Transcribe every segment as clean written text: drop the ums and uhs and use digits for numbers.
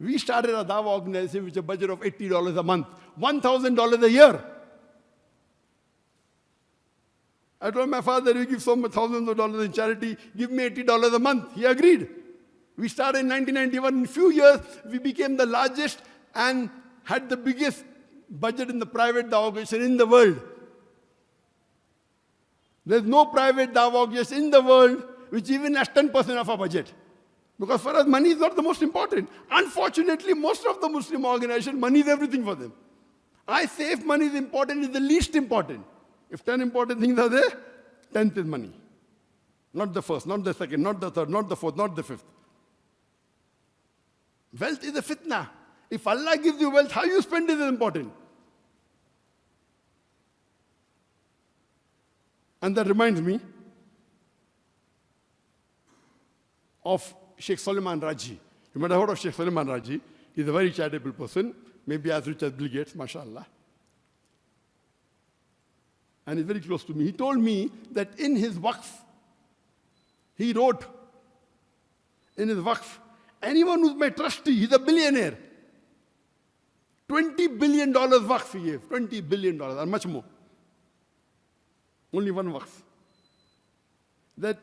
We started a Dawah organization with a budget of $80 a month, $1,000 a year. I told my father, you give so much thousands of dollars in charity, give me $80 a month. He agreed. We started in 1991. In a few years, we became the largest and had the biggest budget in the private Dawah organization in the world. There's no private Dawah organization in the world which even has 10% of our budget. Because for us, money is not the most important. Unfortunately, most of the Muslim organizations, money is everything for them. I say if money is important, it's the least important. If 10 important things are there, 10th is money. Not the first, not the second, not the third, not the fourth, not the fifth. Wealth is a fitna. If Allah gives you wealth, how you spend it is important. And that reminds me of Sheikh Suleiman Raji. You might have heard of Sheikh Suleiman Raji. He's a very charitable person, maybe as rich as Bill Gates, mashallah. And he's very close to me. He told me that in his waqf, he wrote in his waqf, anyone who's my trustee, he's a billionaire. $20 billion waqf he gave, $20 billion, and much more. Only one waqf. That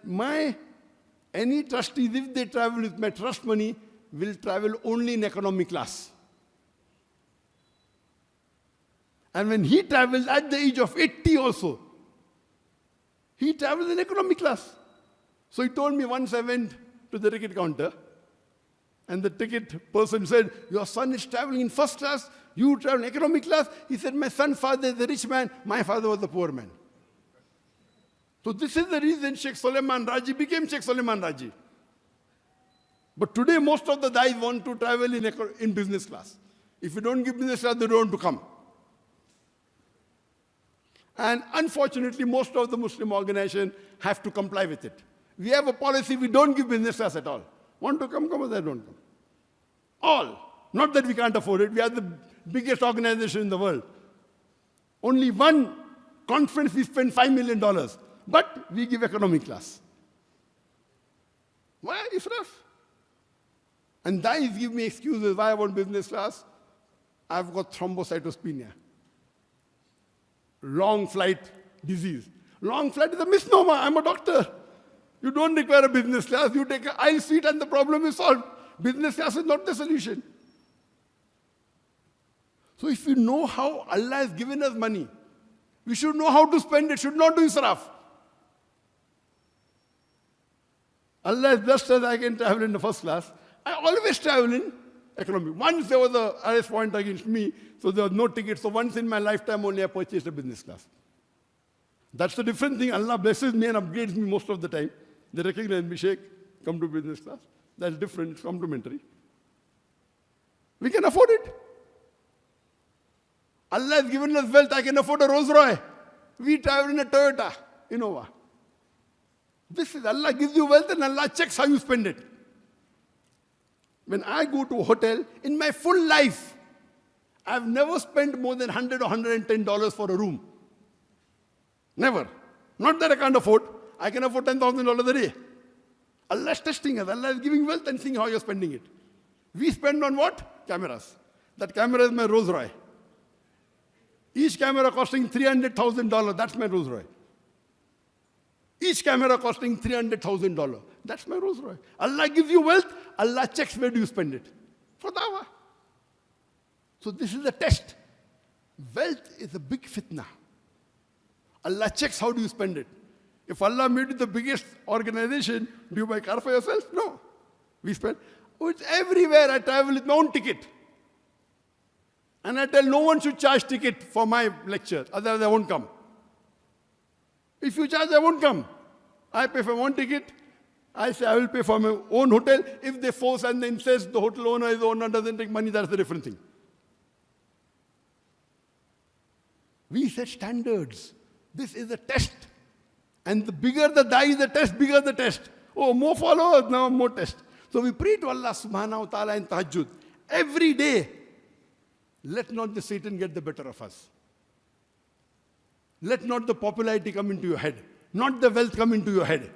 any trustees, if they travel with my trust money, will travel only in economy class. And when he travels at the age of 80 also, he travels in economy class. So he told me once I went to the ticket counter, and the ticket person said, your son is traveling in first class, you travel in economy class. He said, my son's father is a rich man, my father was a poor man. So this is the reason Sheikh Suleiman Raji became Sheikh Suleiman Raji. But today most of the guys want to travel in business class. If you don't give business class, they don't want to come. And unfortunately, most of the Muslim organizations have to comply with it. We have a policy, we don't give business class at all. Want to come, come, they don't come. All. Not that we can't afford it. We are the biggest organization in the world. Only one conference we spend $5 million. But we give economic class. Why israf? And guys give me excuses why I want business class. I've got thrombocytopenia. Long flight disease. Long flight is a misnomer. I'm a doctor. You don't require a business class. You take an aisle seat and the problem is solved. Business class is not the solution. So if we know how Allah has given us money, we should know how to spend it. Should not do israf. Allah has blessed us, I can travel in the first class. I always travel in economy. Once there was an arrest warrant against me, so there was no ticket. So once in my lifetime only I purchased a business class. That's the different thing. Allah blesses me and upgrades me most of the time. They recognize me, Sheikh, come to business class. That's different, it's complementary. We can afford it. Allah has given us wealth, I can afford a Rolls Royce. We travel in a Toyota, Innova. This is Allah gives you wealth and Allah checks how you spend it. When I go to a hotel, in my full life, I've never spent more than $100 or $110 for a room. Never. Not that I can't afford. I can afford $10,000 a day. Allah is testing us. Allah is giving wealth and seeing how you're spending it. We spend on what? Cameras. That camera is my Rolls Royce. Each camera costing $300,000. That's my Rolls Royce. Each camera costing $300,000. That's my Rolls Royce. Allah gives you wealth. Allah checks where do you spend it. For dawah. So this is a test. Wealth is a big fitna. Allah checks how do you spend it. If Allah made you the biggest organization, do you buy a car for yourself? No. We spend. Oh, it's everywhere. I travel with my own ticket. And I tell no one should charge ticket for my lecture. Otherwise I won't come. If you charge, I won't come. I pay for one ticket. I say I will pay for my own hotel. If they force and then says the hotel owner is the owner, doesn't take money, that's a different thing. We set standards. This is a test. And the bigger the die the test, bigger the test. Oh, more followers, now more test. So we pray to Allah subhanahu wa ta'ala in tahajjud. Every day, let not the Satan get the better of us. Let not the popularity come into your head. Not the wealth come into your head.